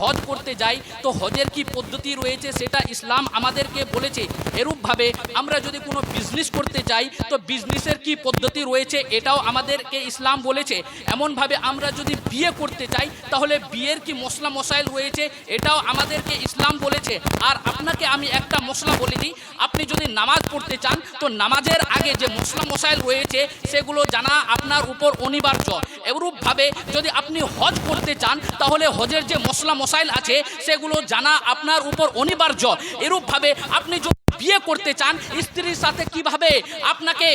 হজ করতে যাই তো হজের কি পদ্ধতি রয়েছে সেটা ইসলাম আমাদেরকে বলেছে। এরূপভাবে আমরা যদি কোনো বিজনেস করতে যাই তো বিজনেসের কি পদ্ধতি রয়েছে এটাও আমাদেরকে ইসলাম বলেছে। এমনভাবে আমরা যদি বিয়ে করতে চাই তাহলে বিয়ের কি মশলা মশাইল রয়েছে এটাও আমাদেরকে ইসলাম বলেছে। আর আপনাকে আমি একটা মশলা বলে দিই, আপনি যদি নামাজ পড়তে চান তো নামাজের আগে যে মশলা মশাইল রয়েছে সেগুলো জানা আপনার উপর অনিবার্য। এরূপভাবে যদি আপনি হজ করতে চান তাহলে হজের যে মশলা মশাইল আছে সেগুলো জানা আপনার উপর অনিবার্য। এরূপভাবে আপনি যদি বিয়ে করতে চান স্ত্রীর সাথে কিভাবে আপনাকে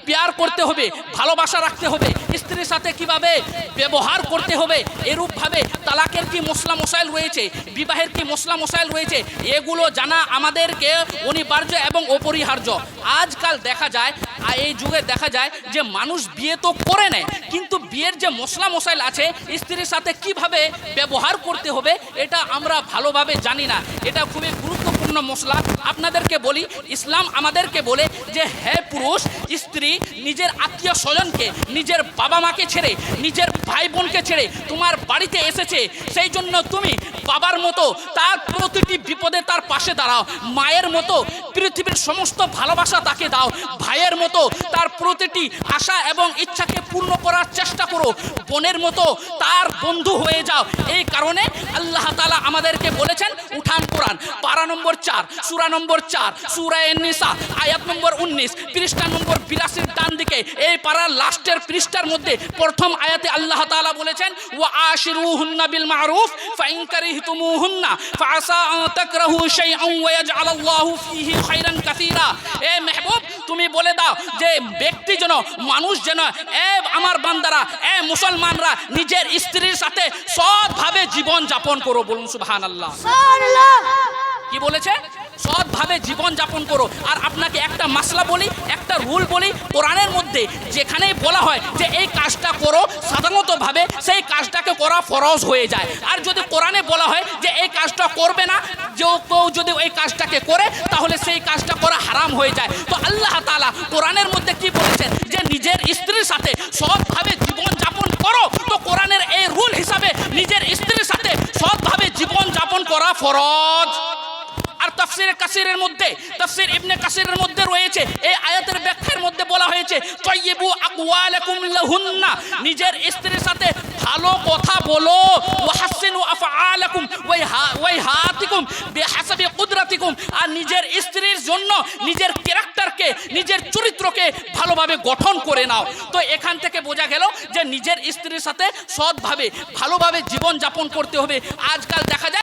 প্যার করতে হবে, ভালোবাসা রাখতে হবে, স্ত্রীর সাথে কিভাবে ব্যবহার করতে হবে, এরূপভাবে তালাকের কি মশলা মশাইল রয়েছে, বিবাহের কি মশলা মশাইল রয়েছে, এগুলো জানা আমাদেরকে অনিবার্য এবং অপরিহার্য। আজকাল দেখা যায়, এই যুগে দেখা যায় যে মানুষ বিয়ে তো করে নেয় কিন্তু বিয়ের যে মশলা মশাইল আছে স্ত্রীর সাথে কিভাবে ব্যবহার করতে হবে এটা আমরা ভালোভাবে জানি না। এটা খুবই গুরুত্বপূর্ণ মশলা। আপনাদেরকে বলি, ইসলাম আমাদেরকে বলে যে হে পুরুষ, স্ত্রী নিজের আত্মীয় স্বজনকে, নিজের বাবা মাকে ছেড়ে, নিজের ভাই বোনকে ছেড়ে তোমার বাড়িতে এসেছে, সেই জন্য তুমি বাবার মতো তার প্রতিটি বিপদে তার পাশে দাঁড়াও, মায়ের মতো পৃথিবীর সমস্ত ভালোবাসা তাকে দাও, ভাইয়ের মতো তার প্রতিটি আশা এবং ইচ্ছাকে পূর্ণ করার চেষ্টা করো, বোনের মতো তার বন্ধু হয়ে যাও। এই কারণে আল্লাহ তাআলা আমাদেরকে বলেছেন, উঠান কোরআন পারা নম্বর 4 সূরা নম্বর 4 সূরা আন-নিসা আয়াত নম্বর 19 পৃষ্ঠা নম্বর 82 ডান দিকে এই পারার লাস্টের পৃষ্ঠার মধ্যে প্রথম আয়াতে আল্লাহ তাআলা বলেছেন, ওয়া আশিরুহুন্না বিল মারুফ ফাইন কারিহতুমুহুন্না ফাআসা আন তাকরাহু শাইআন ওয়া ইয়াজআলাল্লাহু ফীহি খায়রান কাসীরা। এ মেহবুব, তুমি বলে দাও যে ব্যক্তি যেন, মানুষ যেন, আমার বান্দারা, মুসলমানরা নিজের স্ত্রীর সাথে সৎভাবে জীবন যাপন করো। বলুন সুবহানাল্লাহ। কি বলেছে? সৎভাবে জীবন যাপন করো। আর আপনাকে একটা মাসলা বলি, একটা রুল বলি, কোরআনের মধ্যে যেখানেই বলা হয় যে এই কাজটা করো, সাধারণতভাবে সেই কাজটাকে করা ফরজ হয়ে যায়। আর যদি কোরআনে বলা হয় যে এই কাজটা করবে না, কেউ যদি ওই কাজটাকে করে তাহলে সেই কাজটা করা হারাম হয়ে যায়। তো আল্লাহ তাআলা কোরআনের মধ্যে কি বলেছেন যে নিজের স্ত্রীর সাথে সৎভাবে জীবন যাপন করো। তো কোরআনের এই রুল হিসাবে নিজের স্ত্রীর সাথে সৎভাবে জীবন যাপন করা ফরজ। আর তাফসীরে কাসিরের মধ্যে, তাফসীর ইবনে কাসিরের মধ্যে রয়েছে, এই আয়াতের ব্যাখ্যার মধ্যে বলা হয়েছে, তাইয়িবু আকওয়ালাকুম লাহুন্না, নিজের স্ত্রীর সাথে ভালো কথা বলো, ওয়া হাসিনু আফআলাকুম ওয়া হাতিকুম বিহাসাবি কুদরাতিকুম, আর নিজের স্ত্রীর জন্য নিজের ক্যারেক্টারকে, নিজের চরিত্রকে ভালোভাবে গঠন করে নাও। তো এখান থেকে বোঝা গেল যে নিজের স্ত্রীর সাথে সৎভাবে ভালোভাবে জীবন যাপন করতে হবে। আজকাল দেখা যায়